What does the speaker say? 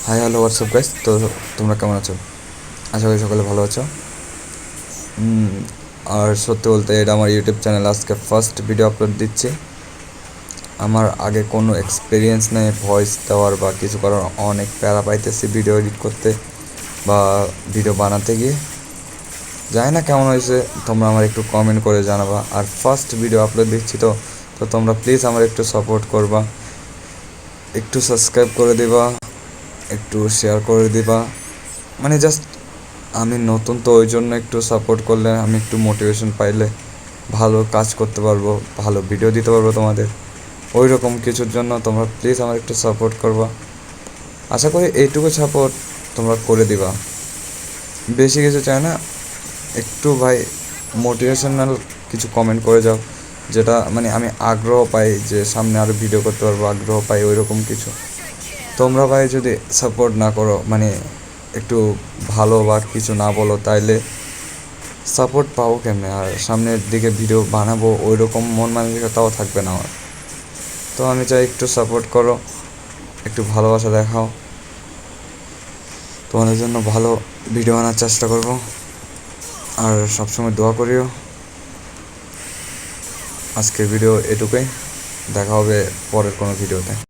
Hi hello WhatsApp guys. তো তোমরা কেমন আছো? আশা করি সকলে ভালো আছো। আর সত্যি বলতে এটা আমার ইউটিউব চ্যানেল, আজকে ফার্স্ট ভিডিও আপলোড দিচ্ছি। আমার আগে কোনো এক্সপিরিয়েন্স নেই ভয়েস দেওয়ার বা কিছু করার, অনেক প্যারা পাইতেছি ভিডিও এডিট করতে বা ভিডিও বানাতে গিয়ে। জানি না কেমন হয়েছে, তোমরা আমার একটু কমেন্ট করে জানাবা। আর ফার্স্ট ভিডিও আপলোড দিচ্ছি, তো তো তোমরা প্লিজ আমার একটু সাপোর্ট করবা, একটু সাবস্ক্রাইব করে দিবা, একটু শেয়ার করে দিবা। মানে জাস্ট আমি নতুন তো, ওই জন্য একটু সাপোর্ট করলে আমি একটু মোটিভেশন পাইলে ভালো কাজ করতে পারবো, ভালো ভিডিও দিতে পারবো তোমাদের। ওই রকম কিছুর জন্য তোমরা প্লিজ আমার একটু সাপোর্ট করবা। আশা করি এইটুকু সাপোর্ট তোমরা করে দিবা, বেশি কিছু চাই না। একটু ভাই মোটিভেশনাল কিছু কমেন্ট করে যাও, যেটা মানে আমি আগ্রহ পাই যে সামনে আরও ভিডিও করতে পারবো, আগ্রহ পাই ওই রকম কিছু। তোমরা ভাই যদি সাপোর্ট না করো, মানে একটু ভালো বা কিছু না বলো, তাইলে সাপোর্ট পাবো কেমনে? আর সামনের দিকে ভিডিও বানাবো ওই রকম মন মানসিকতাও থাকবে না আমার। তো আমি চাই একটু সাপোর্ট করো, একটু ভালোবাসা দেখাও। তোমাদের জন্য ভালো ভিডিও আনার চেষ্টা করব, আর সবসময় দোয়া করিও। আজকের ভিডিও এটুকুই, দেখা হবে পরের কোনো ভিডিওতে।